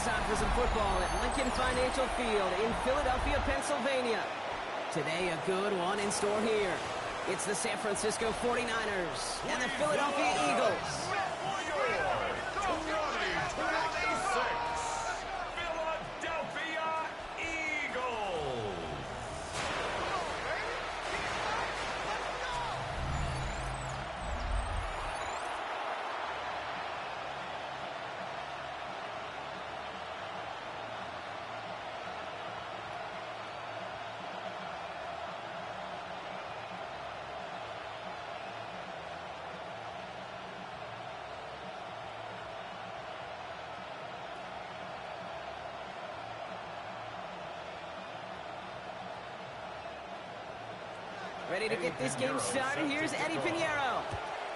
It's time for some football at Lincoln Financial Field in Philadelphia, Pennsylvania. Today, a good one in store here. It's the San Francisco 49ers and the Philadelphia Eagles. Ready to get this game started. Here's Eddie Pinheiro.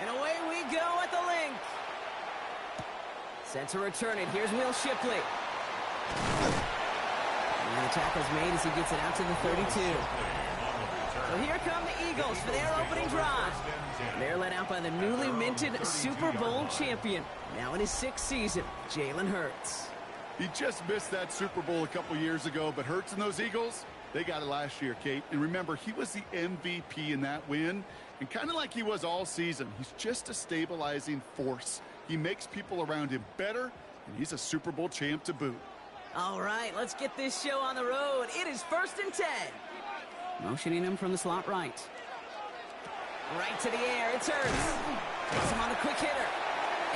And away we go at the link. Set to return it. Here's Will Shipley. And the tackle's made as he gets it out to the 32. So here come the Eagles for their opening drive. They're led out by the newly minted Super Bowl champion. Now in his 6th season, Jalen Hurts. He just missed that Super Bowl a couple years ago, but Hurts and those Eagles, they got it last year, Kate. And remember, he was the MVP in that win. And kind of like he was all season, he's just a stabilizing force. He makes people around him better, and he's a Super Bowl champ to boot. All right, let's get this show on the road. It is 1st and 10. Motioning him from the slot right. Right to the air, it's Hurts. Takes him on the quick hitter.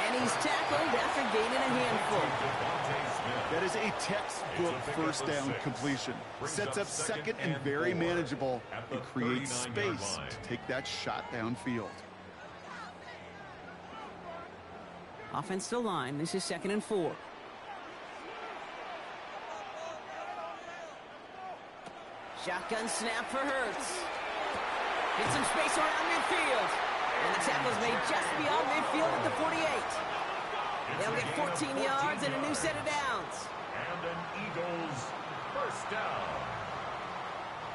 And he's tackled after gaining a handful. That is a textbook first down completion. Sets up second and very manageable and creates space to take that shot downfield. Offensive line, this is 2nd and 4. Shotgun snap for Hurts. Get some space around midfield. And the tackle's made just beyond midfield at the 48. They'll get 14 yards and a new set of downs. And an Eagles first down.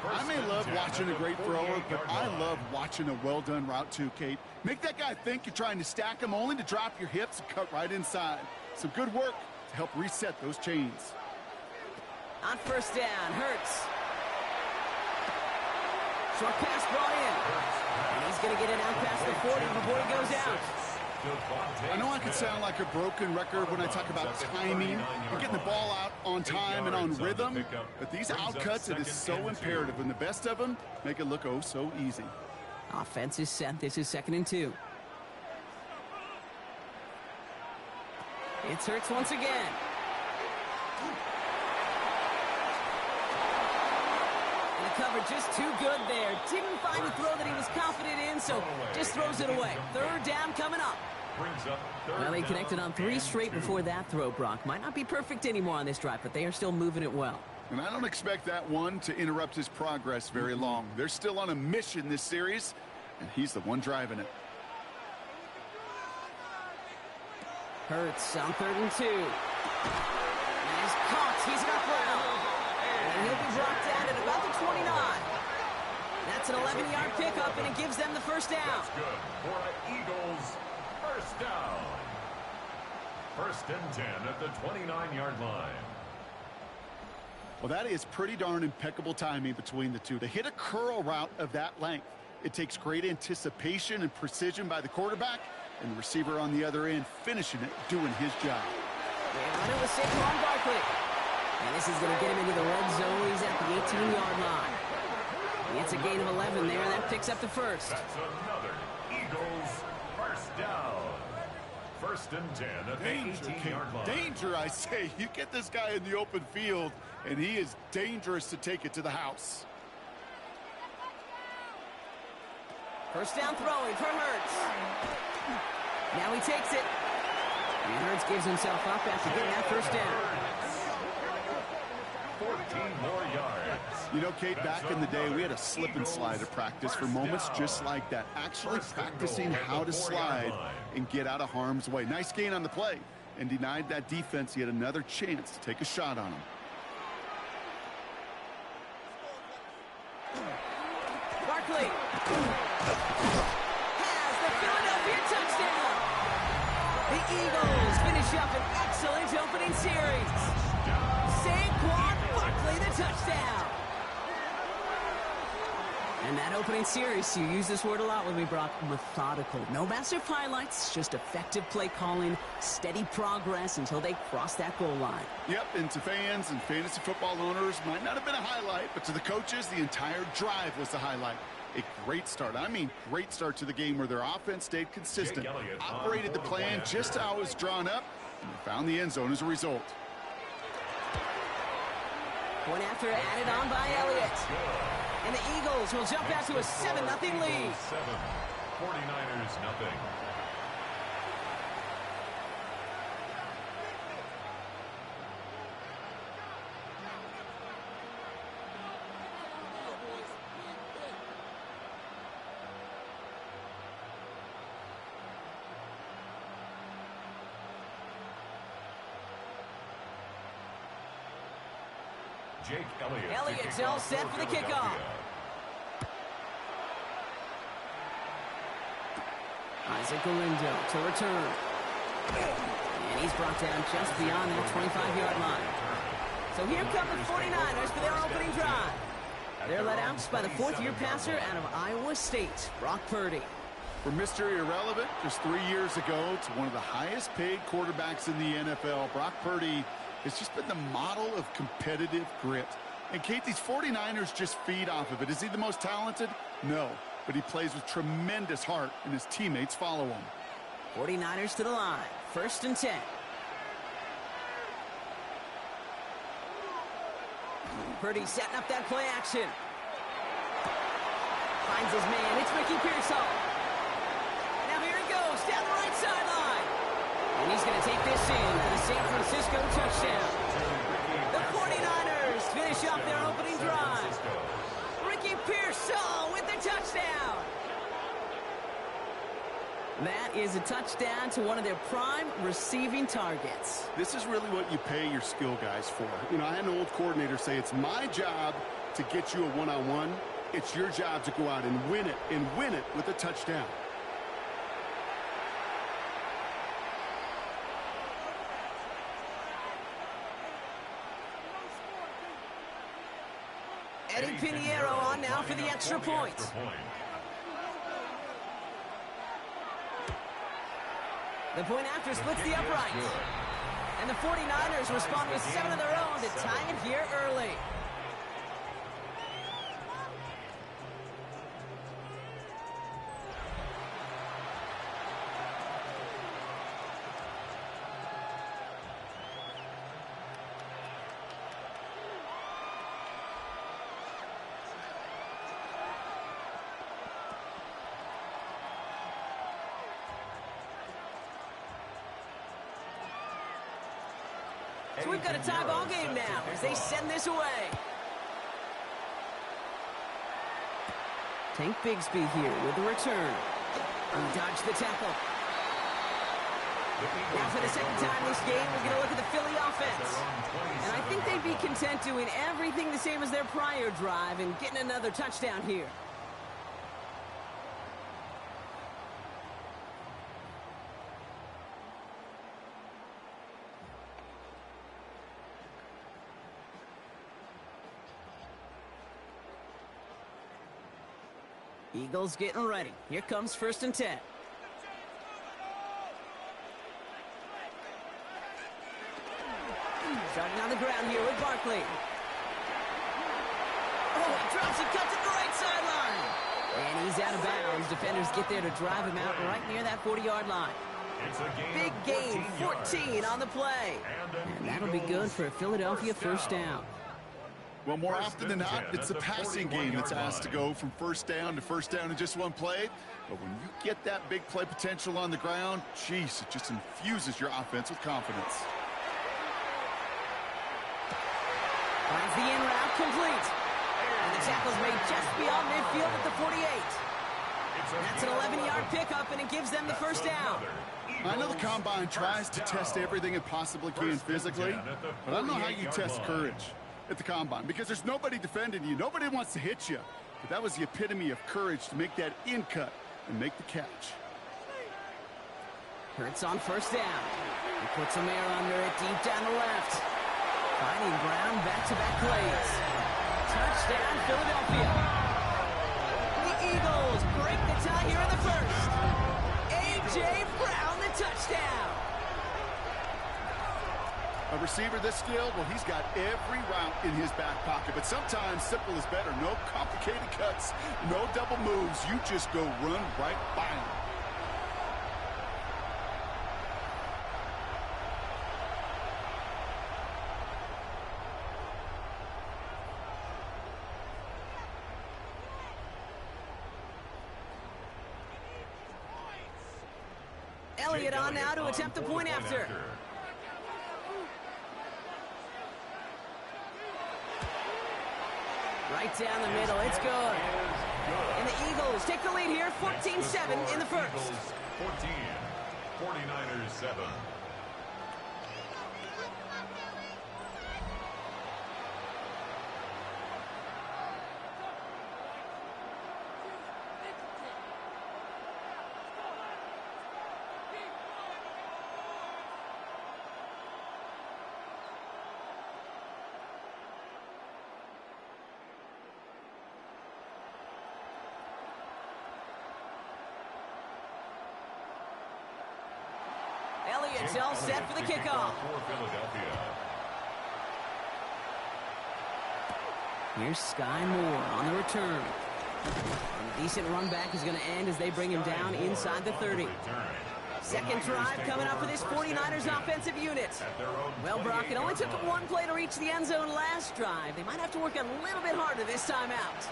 I may love watching a great thrower, but I love watching a well-done route too, Kate. Make that guy think you're trying to stack him only to drop your hips and cut right inside. Some good work to help reset those chains. On 1st down, Hurts. Short pass brought in. And he's going to get it out past the 40 before he goes out. I know I can sound like a broken record when I talk about timing and getting the ball out on time and on rhythm, but these outcuts, it is so imperative, and the best of them make it look oh so easy. Offense is set. This is 2nd and 2. It's Hurts once again. And the cover just too good there. Didn't find a throw that he was confident in, so just throws it away. 3rd down coming up. Well, they connected on 3 straight before that throw, Brock. Might not be perfect anymore on this drive, but they are still moving it well. And I don't expect that one to interrupt his progress very long. They're still on a mission this series, and he's the one driving it. Hurts on 3rd and 2. And he's caught. He's got ground. And he'll be brought down at about the 29. That's an 11-yard pickup, and it gives them the first down. That's good for an Eagles first down. 1st and 10 at the 29-yard line. Well, that is pretty darn impeccable timing between the two. To hit a curl route of that length, it takes great anticipation and precision by the quarterback, and the receiver on the other end finishing it, doing his job. They run it with Saquon Barkley. And this is going to get him into the red zone. He's at the 18-yard line. It's a gain of 11 there, and that picks up the first. That's another Eagles first down. 1st and 10 at the 18-yard line. Danger, I say. You get this guy in the open field, and he is dangerous to take it to the house. First down throwing for Hurts. Now he takes it. And Hurts gives himself up after getting that first down. 14 more yards. You know, Kate, back in the day, we had a slip and slide at practice for moments just like that. Actually practicing how to slide and get out of harm's way. Nice gain on the play, and denied that defense yet another chance to take a shot on him. Barkley has the Philadelphia touchdown. The Eagles finish finish up an excellent opening series. Saquon Barkley, the touchdown. And that opening series, you use this word a lot with me, Brock, methodical. No massive highlights, just effective play calling, steady progress until they cross that goal line. Yep, and to fans and fantasy football owners, might not have been a highlight, but to the coaches, the entire drive was the highlight. A great start. I mean, great start to the game where their offense stayed consistent, operated the plan just how it was drawn up, and they found the end zone as a result. Point after added on by Elliott. And the Eagles will jump out to a 7-0 lead. 49ers nothing. Jake Elliott. Elliott's all set for the kickoff. Isaac Galindo to return. And he's brought down just beyond that 25-yard line. So here come the 49ers for their opening drive. They're led out by the fourth-year passer out of Iowa State, Brock Purdy. From Mr. Irrelevant just 3 years ago to one of the highest-paid quarterbacks in the NFL, Brock Purdy has just been the model of competitive grit. And Kate, these 49ers just feed off of it. Is he the most talented? No. But he plays with tremendous heart, and his teammates follow him. 49ers to the line. 1st and 10. Purdy setting up that play action. Finds his man. It's Ricky Pearsall. Now here he goes down the right sideline. And he's going to take this in for the San Francisco touchdown. The 49ers finish off their opening drive. Ricky Pearsall with the touchdown. That is a touchdown to one of their prime receiving targets. This is really what you pay your skill guys for. You know, I had an old coordinator say, it's my job to get you a one-on-one. It's your job to go out and win it with a touchdown. Eddie Pinheiro on now for the extra point. The point after splits the upright. And the 49ers respond with 7 of their own to tie it here early. So we've got a tie ball game now as they send this away. Tank Bigsby here with the return. He dodged the tackle. Now for the second time this game, we're going to look at the Philly offense. And I think they'd be content doing everything the same as their prior drive and getting another touchdown here. Eagles getting ready. Here comes 1st and 10. Starting on the ground here with Barkley. Oh, he drops and cuts it to the right sideline. And he's out of bounds. Defenders get there to drive him out right near that 40-yard line. Big gain, 14 on the play. And that'll be good for a Philadelphia first down. Well, more often than not, it's the passing game that's asked to go from first down in just one play. But when you get that big play potential on the ground, geez, it just infuses your offense with confidence. Finds the in route complete. And the tackle's made just beyond midfield at the 48. That's an 11-yard pickup, and it gives them the first down. I know the Combine tries to test everything it possibly can physically, but I don't know how you test courage at the Combine, because there's nobody defending you. Nobody wants to hit you. But that was the epitome of courage to make that in cut and make the catch. Hurts on first down. Put some air under it, deep down the left. Finding Brown, back-to-back plays. Touchdown, Philadelphia. The Eagles break the tie here in the first. A.J. Brown, the touchdown. A receiver this skilled, well, he's got every route in his back pocket. But sometimes simple is better. No complicated cuts, no double moves. You just go run right by him. Elliott on now to attempt the point after. Right down the middle, it's good. And the Eagles take the lead here, 14-7 in the first. 14, 49ers 7. Elliott's all set for the kickoff. Here's Sky Moore on the return. And a decent run back is going to end as they bring him down inside the 30. Second drive coming up for this 49ers offensive unit. Well, Brock, it only took one play to reach the end zone last drive. They might have to work a little bit harder this time out.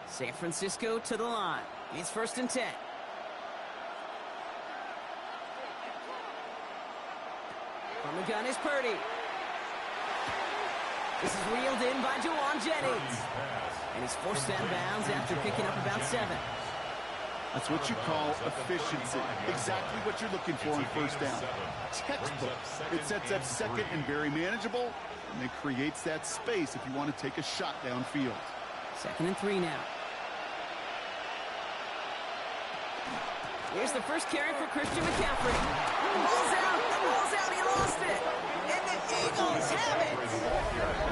San Francisco to the line. It's 1st and 10. From the gun is Purdy. This is reeled in by Jawan Jennings. And he's forced out of bounds after picking up about 7. That's what you call efficiency. Exactly what you're looking for on first down. Textbook. It sets up second and very manageable, and it creates that space if you want to take a shot downfield. 2nd and 3 now. Here's the first carry for Christian McCaffrey. The ball's out, he lost it. And the Eagles have it.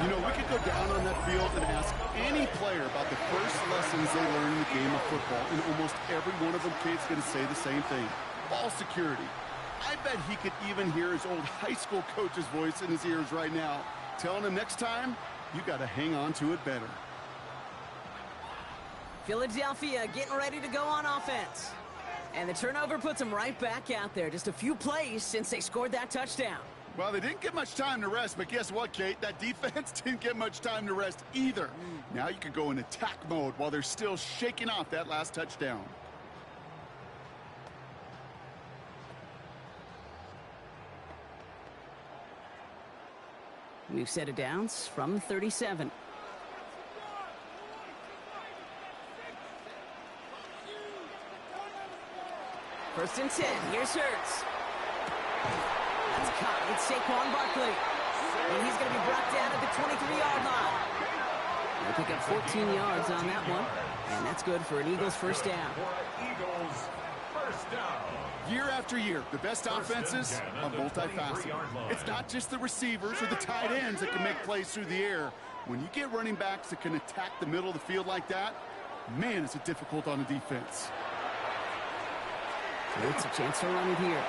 You know, we could go down on that field and ask any player about the first lessons they learned in the game of football, and almost every one of them kids going to say the same thing. Ball security. I bet he could even hear his old high school coach's voice in his ears right now, telling him next time, you got to hang on to it better. Philadelphia getting ready to go on offense. And the turnover puts them right back out there. Just a few plays since they scored that touchdown. Well, they didn't get much time to rest, but guess what, Kate? That defense didn't get much time to rest either. Now you could go in attack mode while they're still shaking off that last touchdown. New set of downs from 37. First and 10. Here's Hurts. That's caught. It's Saquon Barkley. And he's going to be brought down at the 23-yard line. They'll pick up 14 yards on that one. And that's good for an Eagles first down. Year after year, the best offenses are multifaceted. It's not just the receivers or the tight ends that can make plays through the air. When you get running backs that can attack the middle of the field like that, man, is it difficult on the defense. It's a chance to run it here.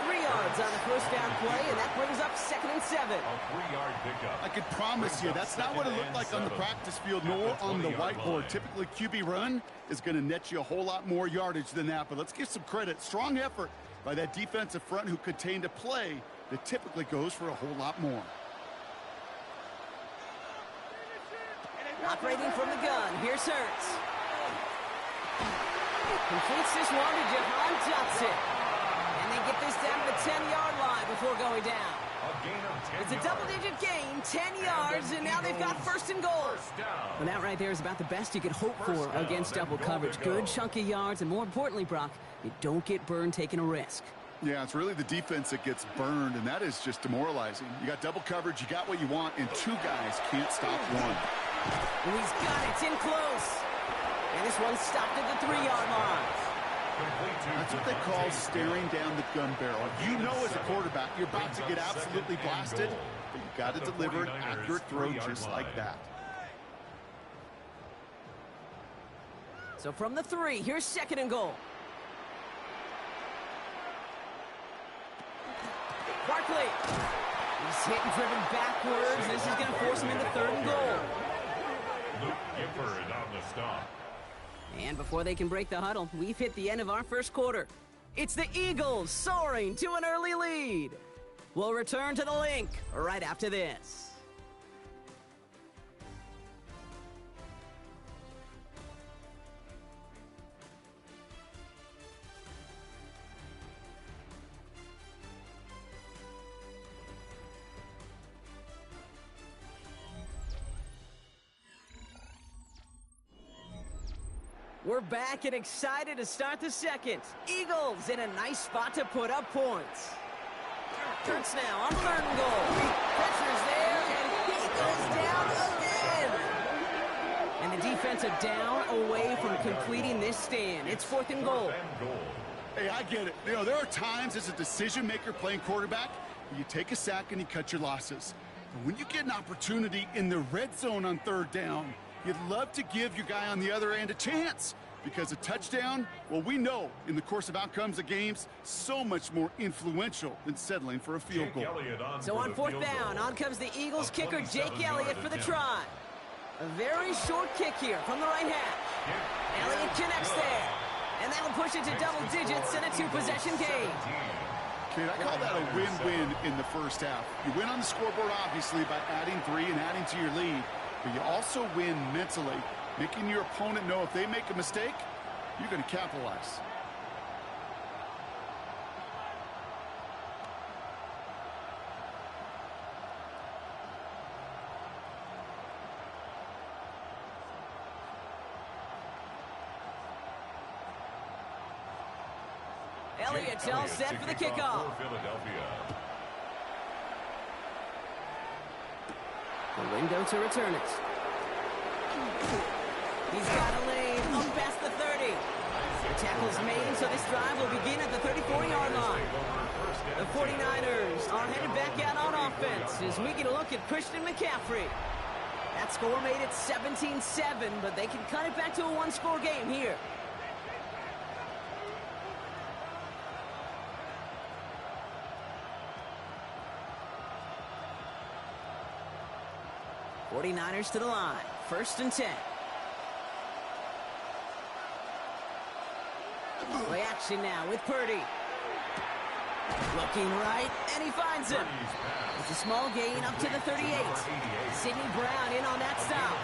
3 yards on the first down play, and that brings up 2nd and 7. A 3-yard pickup. I can promise you that's not what it looked like on the practice field nor on the whiteboard. Typically, QB run is going to net you a whole lot more yardage than that, but let's give some credit. Strong effort by that defensive front who contained a play that typically goes for a whole lot more. Operating from the gun, here's Hurts. Completes this one to Jahan Johnson. And they get this down to the 10-yard line before going down. It's a double-digit gain, 10 yards, and now they've got 1st and goal. Well, that right there is about the best you could hope for against double coverage. Good chunky yards, and more importantly, Brock, you don't get burned taking a risk. Yeah, it's really the defense that gets burned, and that is just demoralizing. You got double coverage, you got what you want, and two guys can't stop one. Oh, he's got it. It's in close. And this one's stopped at the 3-yard line. That's what they call staring down the gun barrel. You know as a quarterback, you're about to get absolutely blasted, but you've got to deliver an accurate throw just like that. So from the 3, here's 2nd and goal. Barkley. He's hit and driven backwards. This is going to force him into 3rd and goal. Luke Gifford on the stop. And before they can break the huddle, we've hit the end of our first quarter. It's the Eagles soaring to an early lead. We'll return to the link right after this. We're back and excited to start the second. Eagles in a nice spot to put up points. Turns now on 3rd and goal. Pressure's there, and he goes down again. And the defense are down away from completing this stand. It's 4th and goal. Hey, I get it. You know, there are times as a decision maker playing quarterback, you take a sack and you cut your losses. But when you get an opportunity in the red zone on 3rd down, you'd love to give your guy on the other end a chance, because a touchdown, well, we know in the course of outcomes of games, so much more influential than settling for a field goal. So on 4th down, on comes the Eagles kicker, Jake Elliott, for the try. A very short kick here from the right hash. Elliott connects there, and that'll push it to double digits in a 2-possession game. Kid, I call that a win-win in the first half. You win on the scoreboard, obviously, by adding 3 and adding to your lead. But you also win mentally, making your opponent know if they make a mistake, you're going to capitalize. Elliott's all set for the kickoff. The window to return it. He's got a lane up past the 30. The tackle's made, so this drive will begin at the 34-yard line. The 49ers are headed back out on offense as we get a look at Christian McCaffrey. That score made it 17-7, but they can cut it back to a 1-score game here. '49ers to the line. 1st and 10. Play action now with Purdy. Looking right, and he finds him. It's a small gain up to the 38. Sidney Brown in on that stop.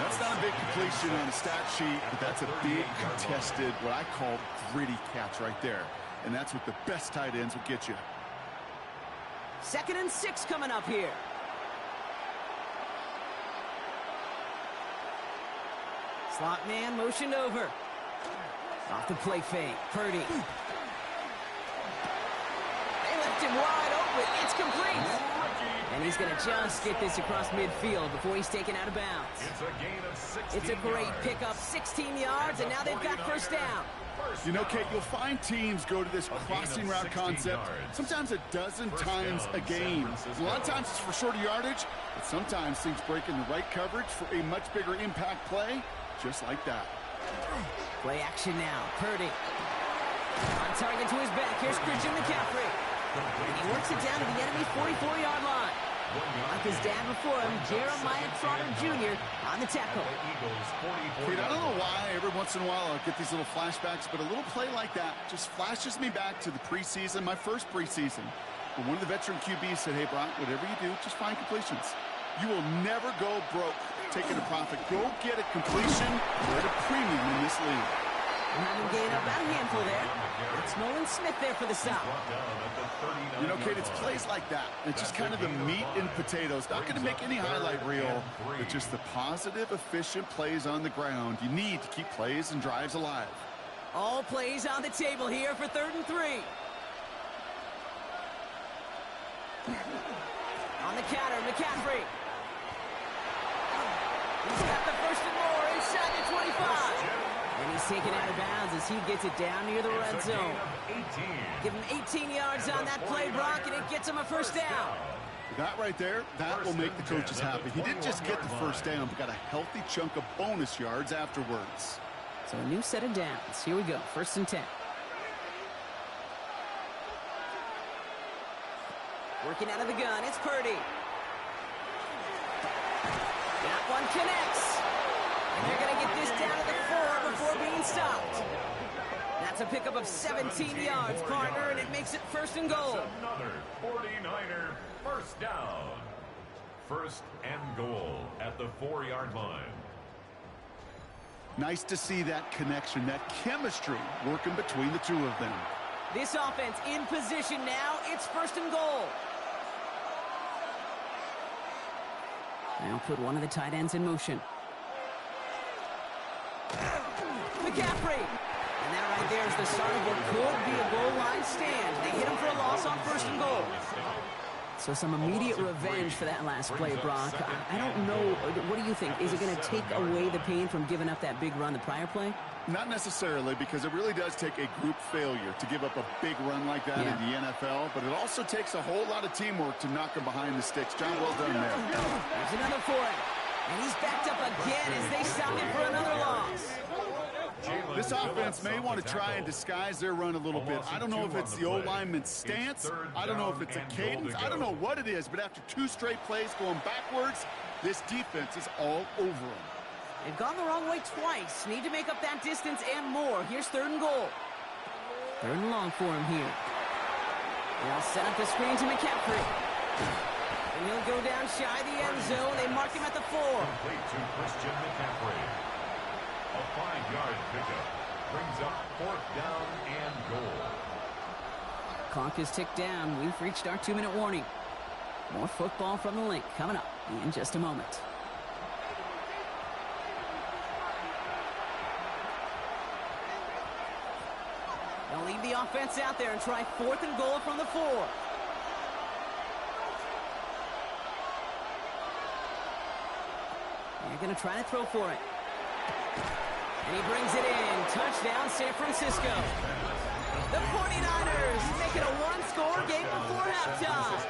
That's not a big completion on the stat sheet, but that's a big contested, what I call gritty catch right there. And that's what the best tight ends will get you. 2nd and 6 coming up here. Slot man motioned over. Off the play fake. Purdy. They left him wide open. It's complete. And he's going to just get this across midfield before he's taken out of bounds. It's a gain of 16 It's a great yards. pickup. 16 yards, and now they've got 1st down. You know, Kate, you'll find teams go to this crossing route concept sometimes a dozen times a game. A lot of times it's for shorter yardage, but sometimes things break in the right coverage for a much bigger impact play, just like that. Play action now. Purdy. On target to his back. Here's Christian McCaffrey. And he works it down to the enemy 44-yard line. Like his dad before him, Jeremiah Trotter Jr. on the tackle. Kate, I don't know why every once in a while I'll get these little flashbacks, but a little play like that just flashes me back to the preseason, my first preseason. When one of the veteran QBs said, hey, Brock, whatever you do, just find completions. You will never go broke taking a profit. Go get a completion at a premium in this league. Having gained up about a handful there. It's Nolan Smith there for the stop. You know, Kate, it's plays like that. It's just kind of the meat and potatoes. Not going to make any highlight reel, but just the positive, efficient plays on the ground. You need to keep plays and drives alive. All plays on the table here for 3rd and 3. counter. McCaffrey. He's got the first and more inside the 25. And he's taken out of bounds as he gets it down near the red zone. Give him 18 yards on that play, Brock, and it gets him a first down. That right there, that will make the coaches happy. He didn't just get the first down, but got a healthy chunk of bonus yards afterwards. So a new set of downs. Here we go, 1st and 10. Working out of the gun, it's Purdy. That one connects. And they're going to get this down to the 4 before being stopped. That's a pickup of 17 yards, partner, and it makes it 1st and goal. Another 49er first down. 1st and goal at the 4-yard line. Nice to see that connection, that chemistry working between the two of them. This offense in position now. It's 1st and goal. Now put one of the tight ends in motion. McCaffrey. And that right there is the start of what could be a goal line stand. They hit him for a loss on 1st and goal. So some immediate revenge for that last play, Brock. I don't know. What do you think? Is it going to take away the pain from giving up that big run the prior play? Not necessarily, because it really does take a group failure to give up a big run like that in the NFL, but it also takes a whole lot of teamwork to knock him behind the sticks. John, well done there. There's another for him. And he's backed up again as they stop him for another loss. This offense may want to try and disguise their run a little bit. I don't know if it's the O-lineman's stance. I don't know if it's a cadence. I don't know what it is, but after 2 straight plays going backwards, this defense is all over them. They've gone the wrong way twice. Need to make up that distance and more. Here's 3rd and goal. 3rd and long for him here. They'll set up the screen to McCaffrey. And he'll go down shy of the end zone. They mark him at the 4. Complete to Christian McCaffrey. A 5-yard pickup brings up 4th down and goal. Clock is ticked down. We've reached our 2-minute warning. More football from the link coming up in just a moment. They'll leave the offense out there and try 4th and goal from the 4. They're going to try to throw for it. And he brings it in. Touchdown, San Francisco. The 49ers make it a 1-score game before halftime.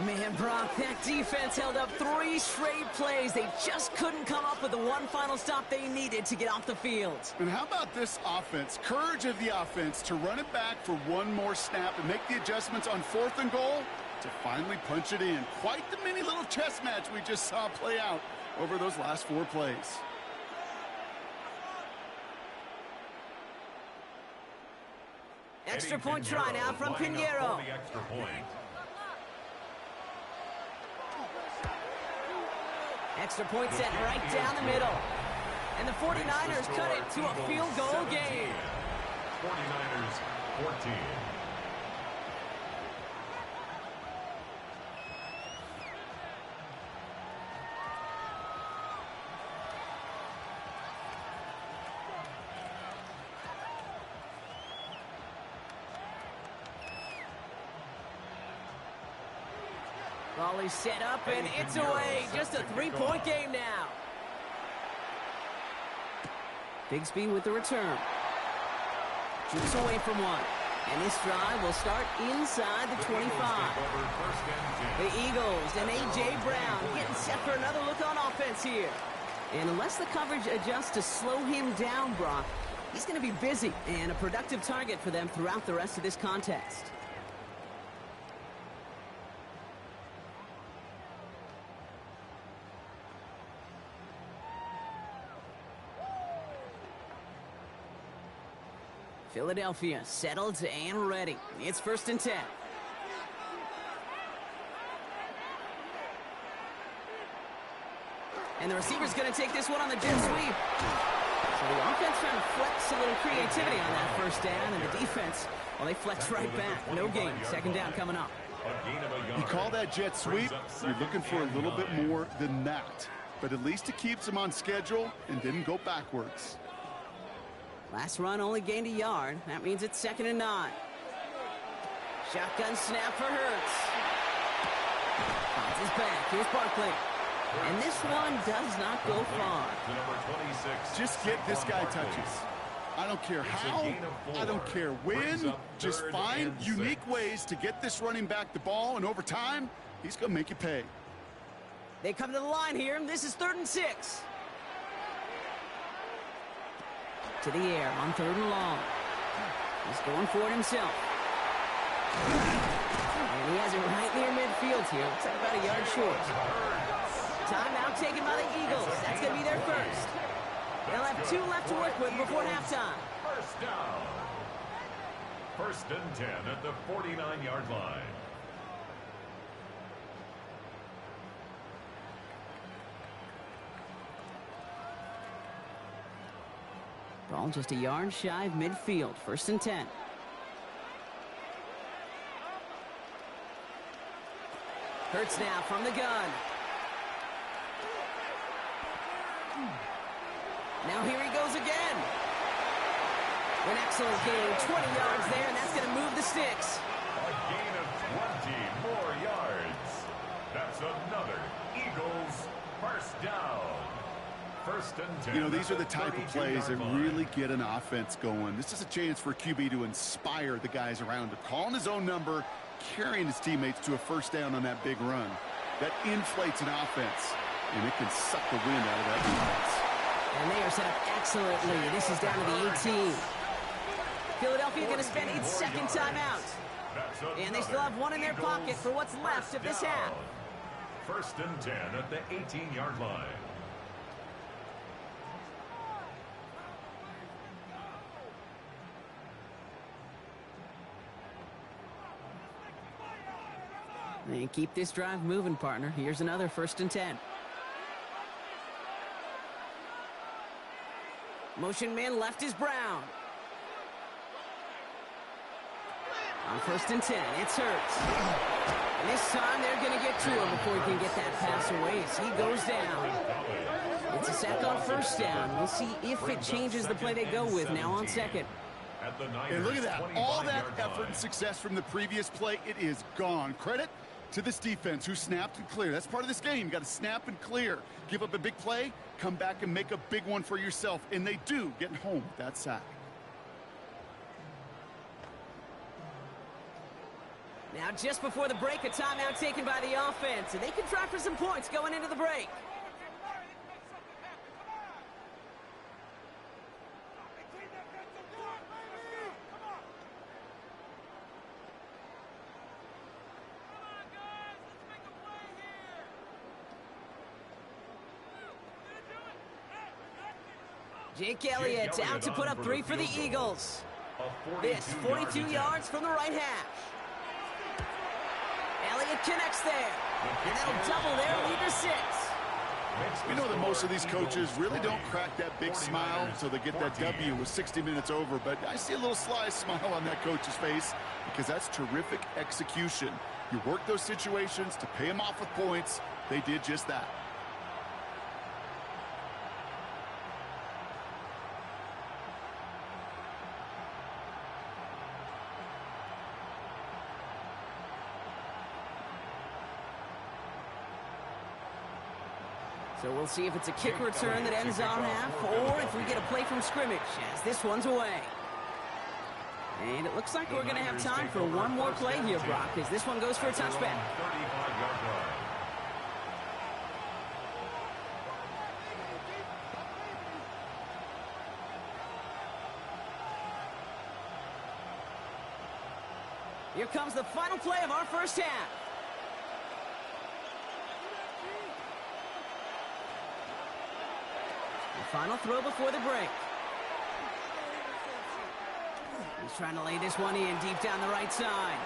Man, Brock, that defense held up 3 straight plays. They just couldn't come up with the one final stop they needed to get off the field. And how about this offense? Courage of the offense to run it back for one more snap and make the adjustments on 4th and goal to finally punch it in. Quite the mini little chess match we just saw play out over those last 4 plays. Extra point try now from Pinheiro. Extra point set right down the middle. And the 49ers cut it to a field goal game. 49ers 14. Volley set up, and it's away. Just a 3-point game now. Bigsby with the return. Jukes away from one. And this drive will start inside the 25. The Eagles and A.J. Brown getting set for another look on offense here. And unless the coverage adjusts to slow him down, Brock, he's going to be busy and a productive target for them throughout the rest of this contest. Philadelphia settled and ready. It's 1st and 10. And the receiver's going to take this one on the jet sweep. So the offense trying to flex a little creativity on that 1st down, and the defense, well, they flex right back. No gain. 2nd down coming up. You call that jet sweep, you're looking for a little bit more than that. But at least it keeps them on schedule and didn't go backwards. Last run only gained a yard. That means it's 2nd and 9. Shotgun snap for Hurts. Finds his back. Here's Barkley. And this one does not go far. Just get this guy touches. I don't care how, I don't care when, just find unique ways to get this running back the ball, and over time, he's going to make you pay. They come to the line here, and this is 3rd and 6. To the air on 3rd and long. He's going for it himself. And he has it right near midfield here. Looks like about a yard short. Timeout taken by the Eagles. That's going to be their first. They'll have 2 left to work with before halftime. First down. 1st and 10 at the 49-yard line. Ball just a yard shy of midfield. 1st and 10. Hurts now from the gun. Now here he goes again. An excellent gain, 20 yards there, and that's going to move the sticks. A gain of 20 more yards. That's another Eagles first down. 1st and 10. You know, these are the type of plays that really get an offense going. This is a chance for a QB to inspire the guys around him. Calling his own number, carrying his teammates to a first down on that big run. That inflates an offense, and it can suck the wind out of that defense. And they are set up excellently. This is down to the 18. Philadelphia going to spend its second timeout. And they still have one in their pocket for what's left of this half. 1st and 10 at the 18-yard line. And keep this drive moving, partner. Here's another 1st and 10. Motion man left is Brown. On 1st and 10, it's Hurts. And this time they're going to get to him before he can get that pass away as he goes down. It's a sack on 1st down. We'll see if it changes the play they go with now on 2nd. And look at that. All that effort and success from the previous play, it is gone. Credit to this defense who snapped and cleared. That's part of this game. You got to snap and clear. Give up a big play, come back and make a big one for yourself. And they do, getting home with that sack. Now just before the break, a timeout taken by the offense. And they can try for some points going into the break. Jake Elliott out to put up 3 for the Eagles. This 42 yards from the right hash. Elliott connects there. And that'll double their lead to 6. We know that most of these coaches really don't crack that big smile until they get that W with 60 minutes over. But I see a little sly smile on that coach's face because that's terrific execution. You work those situations to pay them off with points. They did just that. So we'll see if it's a kick return that ends on half, or if we get a play from scrimmage, as this one's away. And it looks like we're going to have time for one more play here, Brock, as this one goes for a touchback. Here comes the final play of our first half. The final throw before the break. He's trying to lay this one in deep down the right side.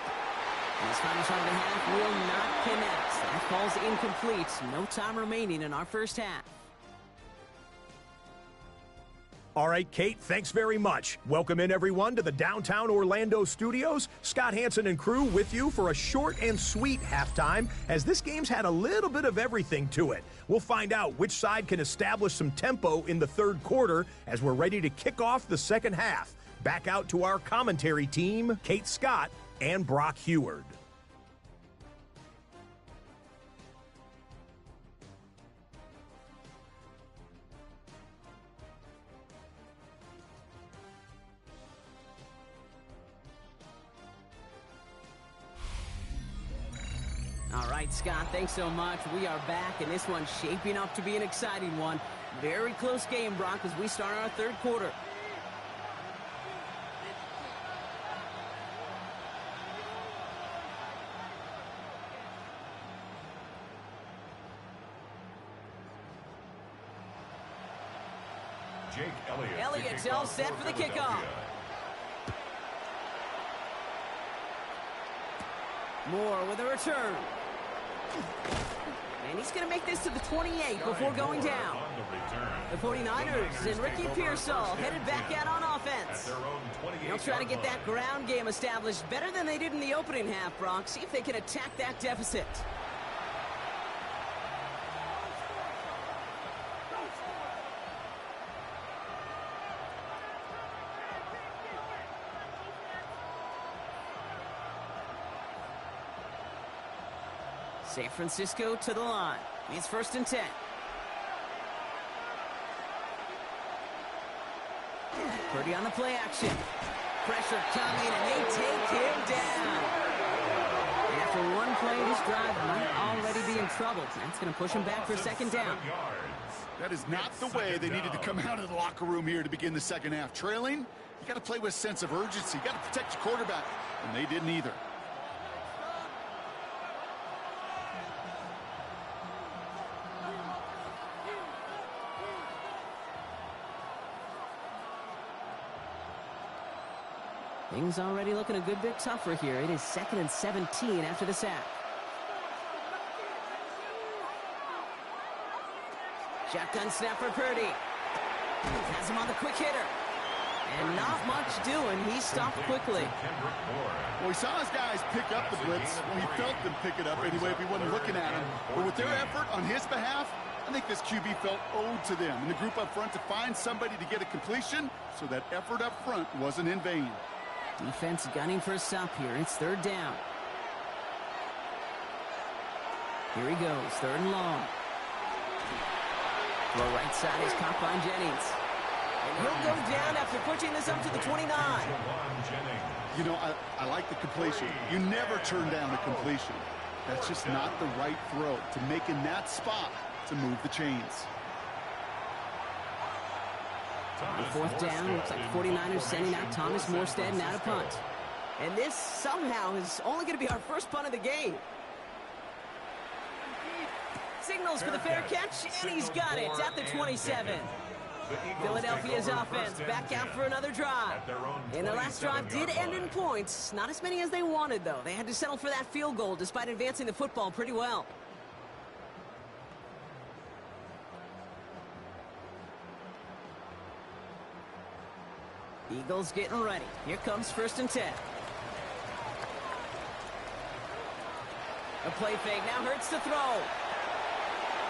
And his final shot of the half will not connect. That ball's incomplete. No time remaining in our first half. All right, Kate, thanks very much. Welcome in, everyone, to the downtown Orlando studios. Scott Hansen and crew with you for a short and sweet halftime, as this game's had a little bit of everything to it. We'll find out which side can establish some tempo in the third quarter as we're ready to kick off the second half. Back out to our commentary team, Kate Scott and Brock Heward. All right, Scott, thanks so much. We are back, and this one's shaping up to be an exciting one. Very close game, Brock, as we start our third quarter. Jake Elliott. Elliott's all set for the kickoff. Moore with a return. And he's going to make this to the 28 before going down. The 49ers and Ricky Pearsall headed back out on offense. They'll try to get that ground game established better than they did in the opening half, Brock. See if they can attack that deficit. San Francisco to the line. It's 1st and 10. Purdy on the play action. Pressure coming, and they take him down. And after one play, this drive might already be in trouble. That's going to push him back for 2nd down. That is not the way they needed to come out of the locker room here to begin the second half. Trailing, you got to play with a sense of urgency. You got to protect your quarterback, and they didn't either. Things already looking a good bit tougher here. It is 2nd and 17 after the sack. Shotgun snap for Purdy. Has him on the quick hitter. And not much doing. He stopped quickly. Well, we saw his guys pick up the blitz. We felt them pick it up anyway if we wasn't looking at him. But with their effort on his behalf, I think this QB felt owed to them and the group up front to find somebody to get a completion, so that effort up front wasn't in vain. Defense gunning for a stop here. It's 3rd down. Here he goes, 3rd and long. Throw right side is caught by Jennings. And he'll go down after pushing this up to the 29. You know, I like the completion. You never turn down a completion. That's just not the right throw to make in that spot to move the chains. The 4th down, looks like 49ers sending out Thomas Morstead and out a punt. And this somehow is only going to be our first punt of the game. Signals for the fair catch, and he's got it at the 27. Philadelphia's offense back out for another drive. And their last drive did end in points. Not as many as they wanted, though. They had to settle for that field goal despite advancing the football pretty well. Eagles getting ready. Here comes 1st and 10. A play fake. Now Hurts to throw.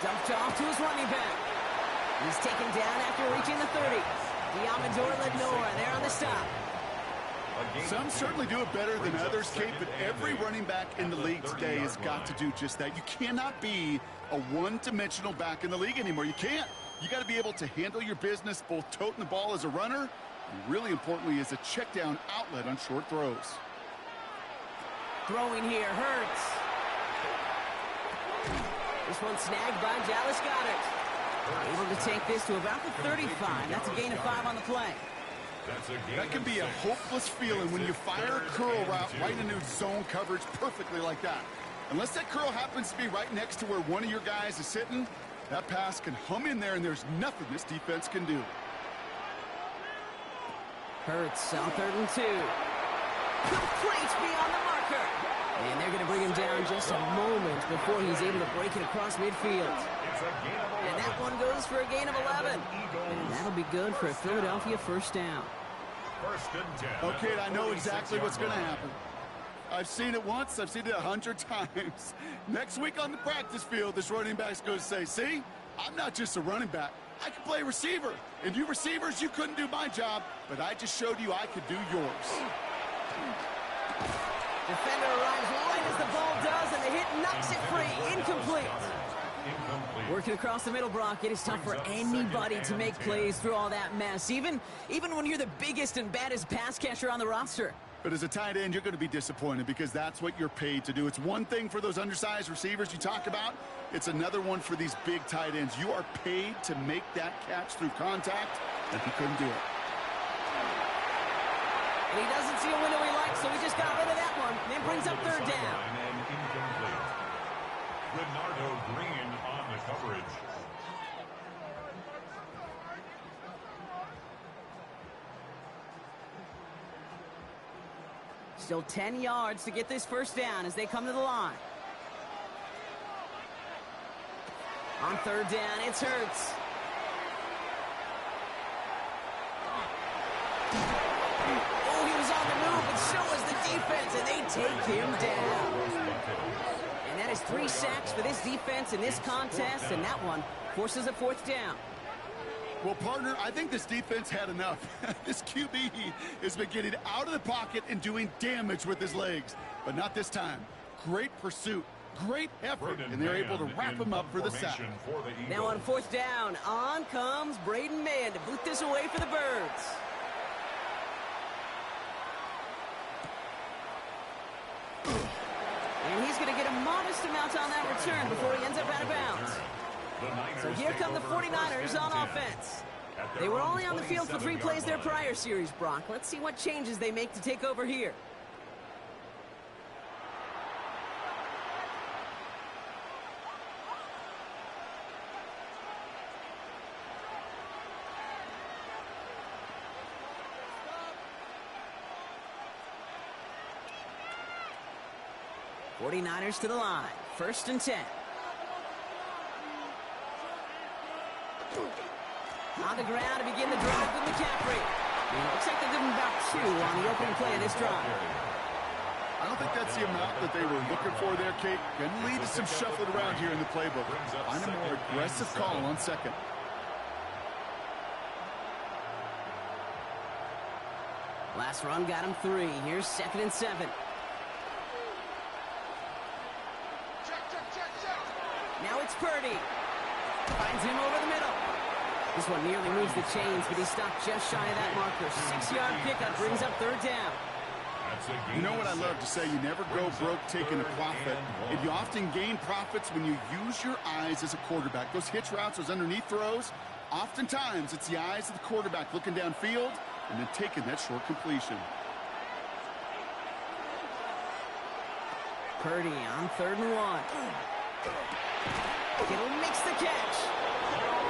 Dumped off to his running back. He's taken down after reaching the 30. Diamondor Lenore there on the stop. Some certainly do it better than others, Kate, but every running back in the league today has got to do just that. You cannot be a one-dimensional back in the league anymore. You can't. You got to be able to handle your business, both toting the ball as a runner, and really importantly as a check down outlet on short throws. Throwing here, Hurts. This one snagged by Dallas Goedert. Able to take this to about the 35. That's a gain of 5 on the play. That can be a hopeless feeling when you fire a curl route right into zone coverage perfectly like that. Unless that curl happens to be right next to where one of your guys is sitting, that pass can hum in there and there's nothing this defense can do. Hurts on 3rd and 2. Complete beyond the marker. And they're going to bring him down just a moment before he's able to break it across midfield. And that one goes for a gain of 11. And that'll be good for a Philadelphia 1st down. 1st and 10. Okay, I know exactly what's going to happen. I've seen it once. I've seen it 100 times. Next week on the practice field, this running back's going to say, see, I'm not just a running back. I can play receiver. And you receivers, you couldn't do my job, but I just showed you I could do yours. Defender arrives right as the ball does, and the hit knocks it free. Incomplete. Working across the middle, Brock, it is tough for anybody to make plays through all that mess, even when you're the biggest and baddest pass catcher on the roster. But as a tight end, you're going to be disappointed because that's what you're paid to do. It's one thing for those undersized receivers you talk about. It's another one for these big tight ends. You are paid to make that catch through contact, and he couldn't do it. And he doesn't see a window he likes, so he just got rid of that one. And brings up third down. Leonardo Green on the coverage. Still 10 yards to get this first down as they come to the line. On third down, it's Hurts. Oh, he was on the move, but so was the defense, and they take him down. And that is 3 sacks for this defense in this contest, and that one forces a fourth down. Well, partner, I think this defense had enough. This QB has been getting out of the pocket and doing damage with his legs, but not this time. Great pursuit, great effort, and they're able to wrap him up for the sack. Now on fourth down, on comes Braden Mann to boot this away for the Birds. And he's going to get a modest amount on that return before he ends up out of bounds. So here come the 49ers on offense. They were only on the field for 3 plays their prior series, Brock. Let's see what changes they make to take over here. '49ers to the line. First and 10. On the ground to begin the drive with McCaffrey. It looks like they give him about 2 on the opening play of this drive. I don't think that's the amount that they were looking for there, Kate. Going to lead to some shuffling around here in the playbook. Find a more aggressive call on second. Last run got him 3. Here's 2nd and 7. Now it's Purdy. Finds him over the middle. This one nearly moves the chains, but he stopped just shy of that marker. 6-yard pickup brings up third down. You know what I love to say? You never go broke taking a profit. And you often gain profits when you use your eyes as a quarterback. Those hitch routes, those underneath throws, oftentimes it's the eyes of the quarterback looking downfield and then taking that short completion. Purdy on 3rd and 1. Kittle makes the catch.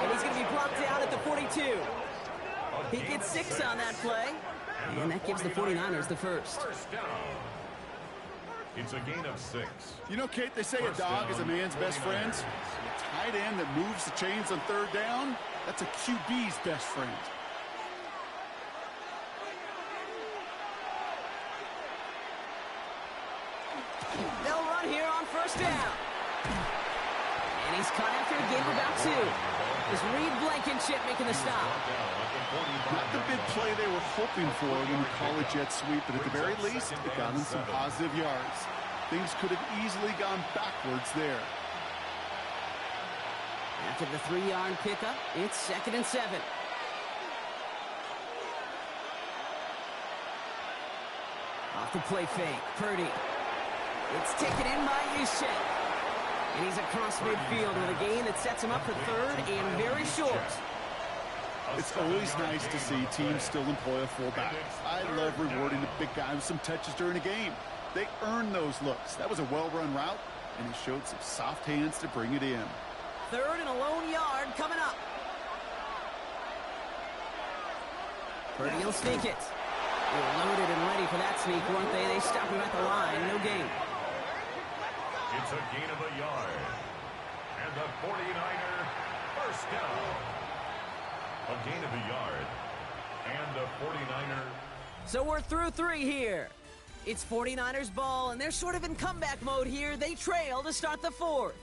And he's going to be brought down at the 42. He gets 6 on that play. And that gives the 49ers the first. It's a gain of 6. You know, Kate, they say a dog is a man's best friend. A tight end that moves the chains on 3rd down, that's a QB's best friend. They'll run here on 1st down. And he's caught after a gain of about 2. Is Reed Blankenship making the stop. Not the big play they were hoping for when you call a jet sweep, but at the very least, it got them some positive yards. Things could have easily gone backwards there. After the 3-yard pickup, it's 2nd and 7. Off the play fake, Purdy. It's taken in by Juszczyk. And he's across midfield with a gain that sets him up for 3rd and very short. It's always nice to see teams still employ a fullback. I love rewarding the big guy with some touches during a game. They earn those looks. That was a well-run route, and he showed some soft hands to bring it in. 3rd and a lone yard coming up. Purdy will sneak it. They were loaded and ready for that sneak, weren't they? They stopped him at the line. No gain. It's a gain of a yard. And the 49er first down. A gain of a yard. And the 49er. So we're through 3 here. It's 49ers ball, and they're sort of in comeback mode here. They trail to start the 4th.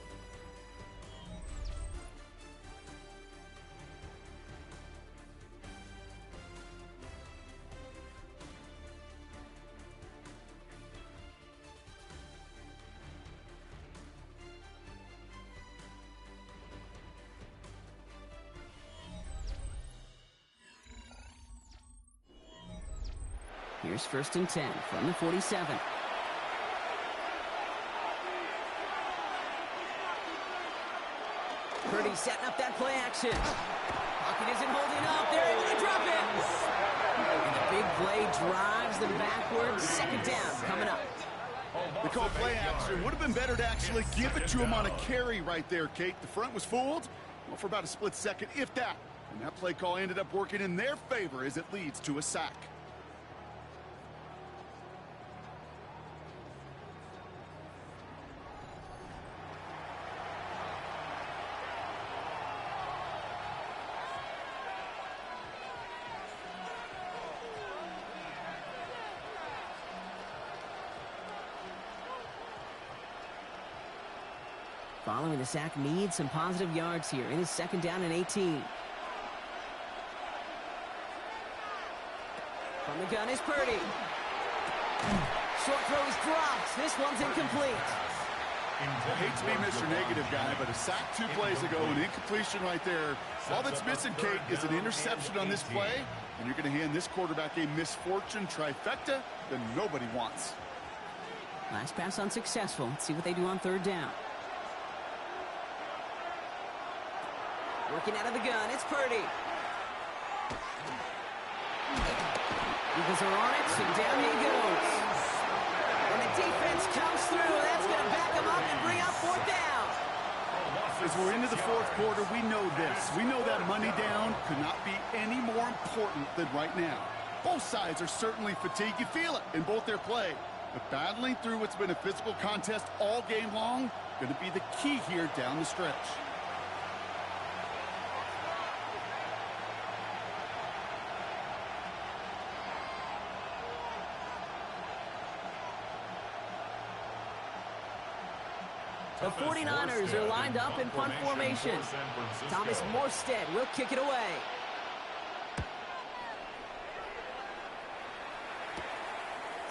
Here's 1st and 10 from the 47. Purdy setting up that play action. Pocket isn't holding up. They're able to drop it. And the big play drives them backwards. 2nd down coming up. They call play action. Would have been better to actually give it to him on a carry right there, Kate. The front was fooled for about a split second, if that. And that play call ended up working in their favor as it leads to a sack. Following the sack needs some positive yards here. It is 2nd down and 18. From the gun is Purdy. Short throw is dropped. This one's incomplete. I hate to be Mr. Negative guy, but a sack 2 plays ago, an incompletion right there. All that's missing, Kate, is an interception on this play, and you're going to hand this quarterback a misfortune trifecta that nobody wants. Last pass unsuccessful. Let's see what they do on 3rd down. Working out of the gun, it's Purdy. Eagles are on it, and down he goes. And the defense comes through. That's going to back them up and bring up 4th down. As we're into the 4th quarter, we know this. We know that money down could not be any more important than right now. Both sides are certainly fatigued. You feel it in both their play. But battling through what's been a physical contest all game long, going to be the key here down the stretch. The 49ers are lined up in punt formation. Thomas Morstead will kick it away.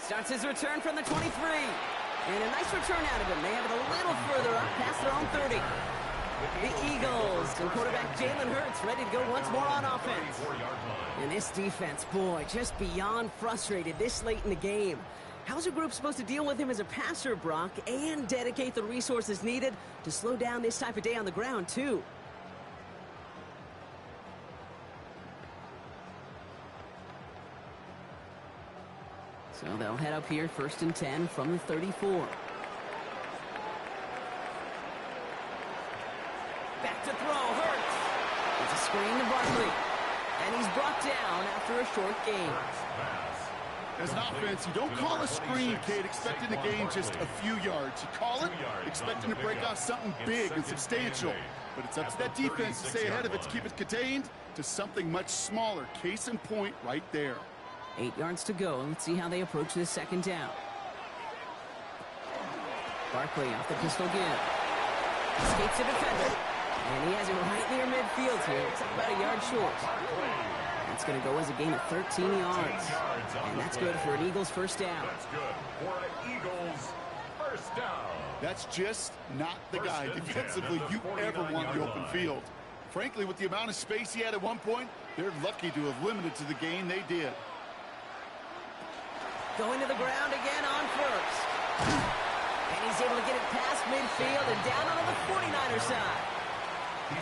Starts his return from the 23. And a nice return out of him. They have it a little further up past their own 30. The Eagles and quarterback Jalen Hurts ready to go once more on offense. And this defense, boy, just beyond frustrated this late in the game. How's a group supposed to deal with him as a passer, Brock, and dedicate the resources needed to slow down this type of day on the ground, too? So they'll head up here, 1st and 10 from the 34. Back to throw, Hurts. It's a screen to Barkley. And he's brought down after a short gain. As an offense, you don't call a screen, Kate, expecting to gain just a few yards. You call it expecting to break off something big and substantial. But it's up to that defense to stay ahead of it, to keep it contained to something much smaller. Case in point right there. 8 yards to go. Let's see how they approach this 2nd down. Barkley off the pistol give. Escapes the defender. And he has it right near midfield here. It's about a yard short. That's going to go as a gain of 13 yards. And that's good for an Eagles 1st down. That's good for an Eagles 1st down. That's just not the guy defensively you ever want in the open field. Frankly, with the amount of space he had at one point, they're lucky to have limited to the gain they did. Going to the ground again on 1st. And he's able to get it past midfield and down on the 49er side.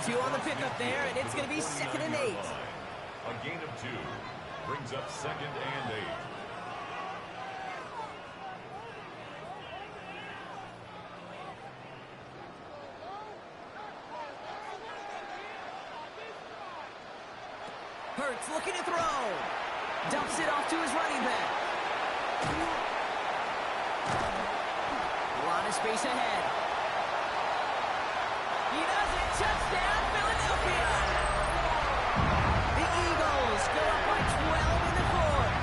2 on the pickup there, and it's going to be 2nd and 8. A gain of 2 brings up 2nd and 8. Hurts looking to throw. Dumps it off to his running back. A lot of space ahead. He does it. Touchdown, Philadelphia. The Eagles go up by 12 in the 4th.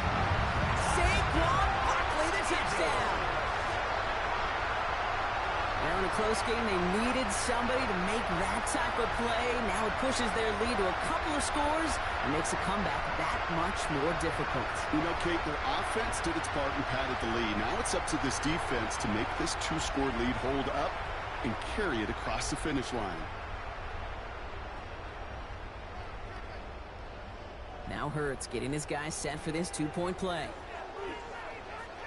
Saquon Barkley, the touchdown. Now in a close game, they needed somebody to make that type of play. Now it pushes their lead to a couple of scores and makes a comeback that much more difficult. You know, Kate, their offense did its part and padded the lead. Now it's up to this defense to make this 2-score lead hold up and carry it across the finish line. Now Hurts getting his guys set for this 2-point play.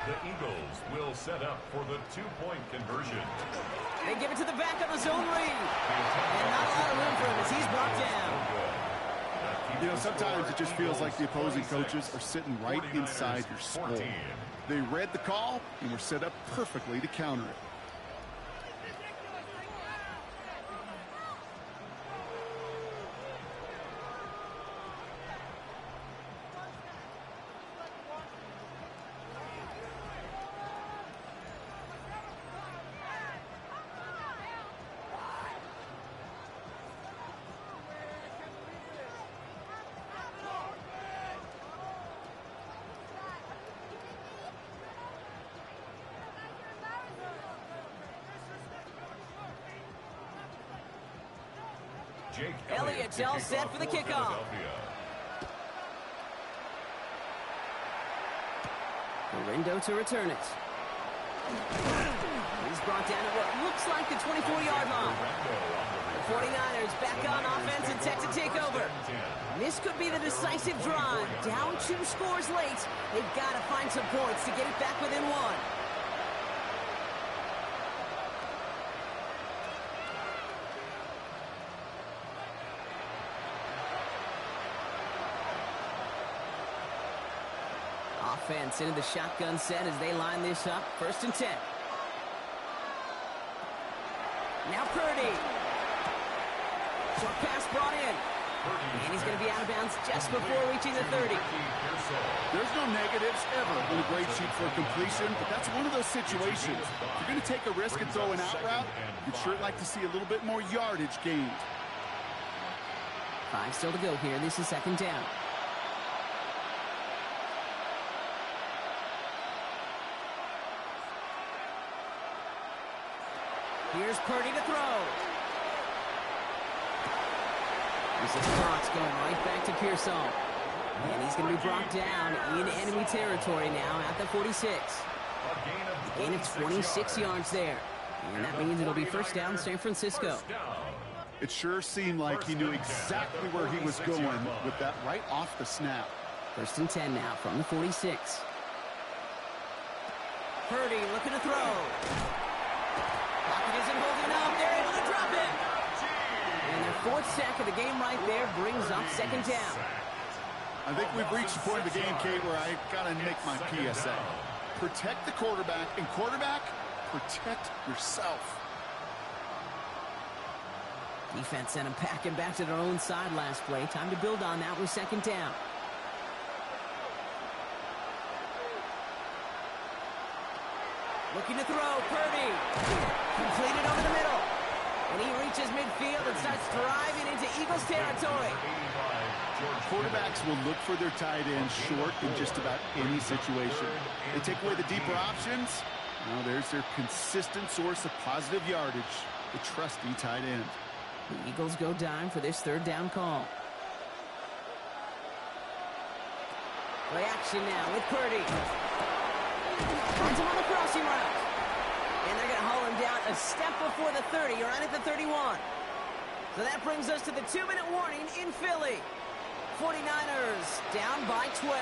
The Eagles will set up for the two-point conversion. They give it to the back of the zone read. And not a lot of room for him as he's brought down. You know, sometimes it just feels like the opposing coaches are sitting right inside your skull. They read the call and were set up perfectly to counter it. Elliott's all set for the kickoff. Rindo to return it. He's brought down at what looks like the 24-yard line. The 49ers back on offense and set to take over. This could be the decisive drive. Down 2 scores late. They've got to find some points to get it back within 1. Offense into the shotgun set as they line this up. 1st and 10. Now Purdy. Short pass brought in. And he's going to be out of bounds just before reaching the 30. There's no negatives ever in a grade sheet for completion, but that's one of those situations. If you're going to take a risk and throw an out route, you'd sure like to see a little bit more yardage gained. 5 still to go here. This is 2nd down. Here's Purdy to throw. This is Fox going right back to Pearson. And he's going to be brought down in enemy territory now at the 46. A gain of 26 yards there. And that means it'll be 1st down San Francisco. It sure seemed like he knew exactly where he was going with that right off the snap. 1st and 10 now from the 46. Purdy looking to throw. Pocket isn't holding up. They're able to drop it. And their 4th sack of the game right there brings up 2nd down. I think we've reached the point of the game, Kate, where I got to make my PSA. Protect the quarterback, and quarterback, protect yourself. Defense sent him packing back to their own side last play. Time to build on that with 2nd down. Looking to throw, Purdy. Completed over the middle. And he reaches midfield and starts driving into Eagles territory. Quarterbacks will look for their tight end short in just about any situation. They take away the deeper options. Now there's their consistent source of positive yardage, the trusty tight end. The Eagles go dime for this 3rd down call. Play action now with Purdy. Finds him on the crossing route. And they're going to haul him down a step before the 30, right at the 31. So that brings us to the 2-minute warning in Philly. 49ers down by 12.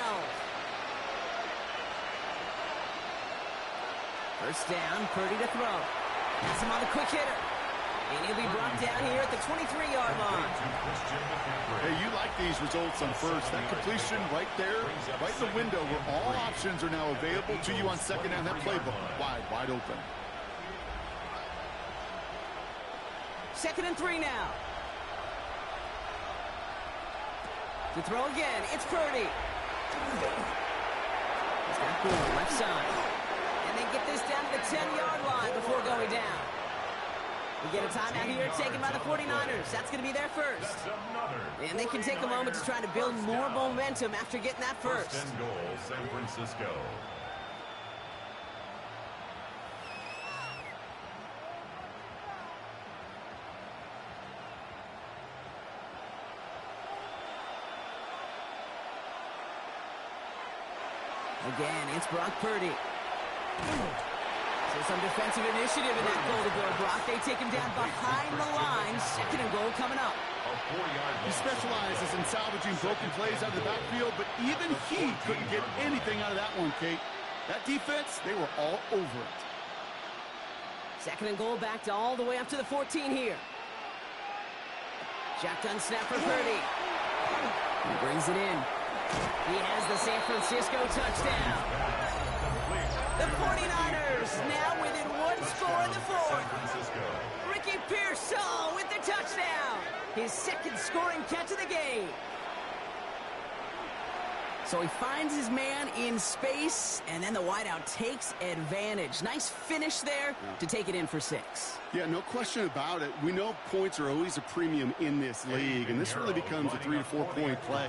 1st down, Purdy to throw. That's him on the quick hitter. And he'll be brought down here at the 23-yard line. Hey, you like these results on 1st. That completion right there, right in the window where all options are now available to you on 2nd down. That playbook wide open. 2nd and 3 now. To throw again, it's Purdy. He's got Gore left side. And they get this down to the 10-yard line before going down. We get a timeout here taken by the 49ers. That's going to be their 1st. And they can take a moment to try to build more momentum after getting that 1st. 1st and goal, San Francisco. Again, it's Brock Purdy. So some defensive initiative in that goal to go, Brock. They take him down behind the line. 2nd and goal coming up. He specializes in salvaging broken plays out of the backfield, but even he couldn't get anything out of that one, Kate. That defense, they were all over it. Second and goal, backed all the way up to the 14 here. Shotgun snap for Purdy. He brings it in. He has the San Francisco touchdown. The 49ers now within one score in the fourth. Ricky Pearsall with the touchdown. His second scoring catch of the game. So he finds his man in space, and then the wideout takes advantage. Nice finish there to take it in for 6. Yeah, no question about it. We know points are always a premium in this league, and this really becomes a 3 to 4 point play.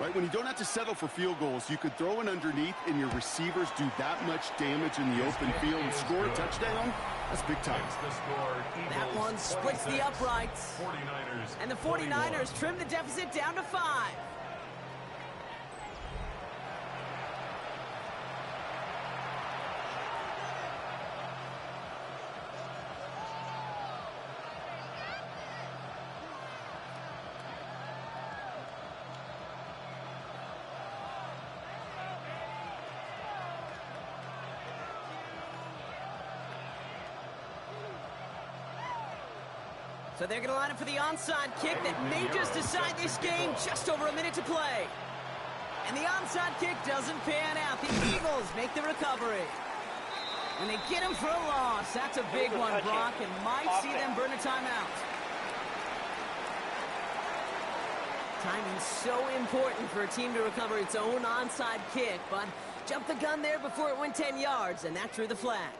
Right? When you don't have to settle for field goals, you could throw it underneath, and your receivers do that much damage in the open field and score a touchdown. That's big time. That one splits the uprights. And the 49ers trim the deficit down to 5. So they're going to line up for the onside kick that may just decide this game. Just over a minute to play. And the onside kick doesn't pan out. The Eagles make the recovery. And they get him for a loss. That's a big one, Brock, and might see them burn a timeout. Timing's so important for a team to recover its own onside kick, but jumped the gun there before it went 10 yards, and that drew the flag.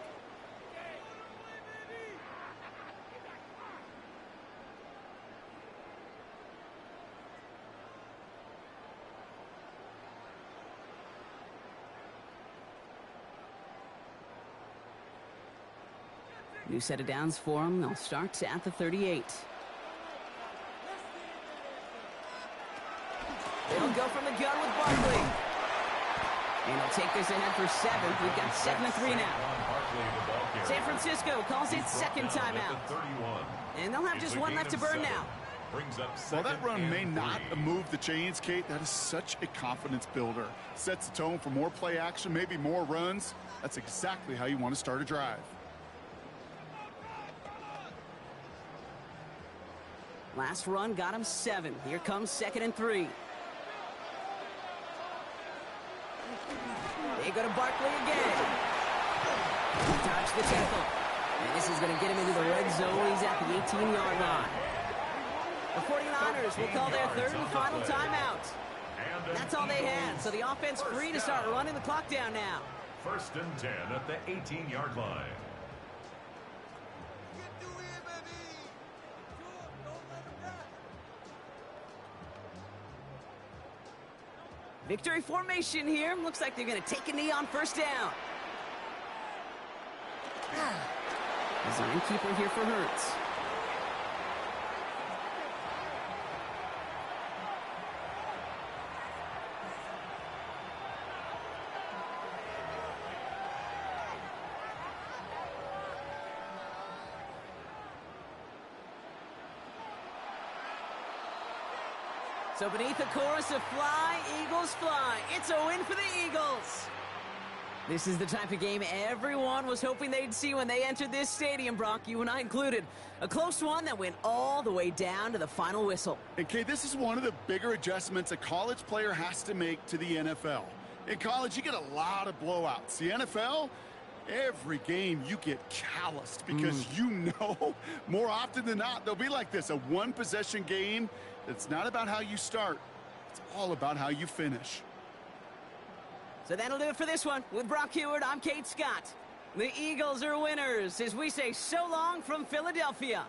New set of downs for them. They'll start at the 38. They'll go from the gun with Barkley. And he'll take this ahead for 7. We've got 7-3 now. San Francisco calls it second timeout. And they'll have just one left to burn now. While that run may not move the chains, Kate, that is such a confidence builder. Sets the tone for more play action, maybe more runs. That's exactly how you want to start a drive. Last run got him 7. Here comes 2nd and 3. They go to Barkley again. Dodge the tackle. And this is going to get him into the red zone. He's at the 18-yard line. The 49ers will call their third and final timeout. That's all they had. So the offense free to start running the clock down now. 1st and 10 at the 18-yard line. Victory formation here. Looks like they're going to take a knee on 1st down. Design keeper here for Hurts. So beneath the chorus of Fly, Eagles Fly, it's a win for the Eagles. This is the type of game everyone was hoping they'd see when they entered this stadium, Brock, you and I included. A close one that went all the way down to the final whistle. And, Kate, this is one of the bigger adjustments a college player has to make to the NFL. In college, you get a lot of blowouts. The NFL, every game you get calloused because you know more often than not they'll be like this, a one-possession game. It's not about how you start. It's all about how you finish. So that'll do it for this one. With Brock Heward, I'm Kate Scott. The Eagles are winners as we say so long from Philadelphia.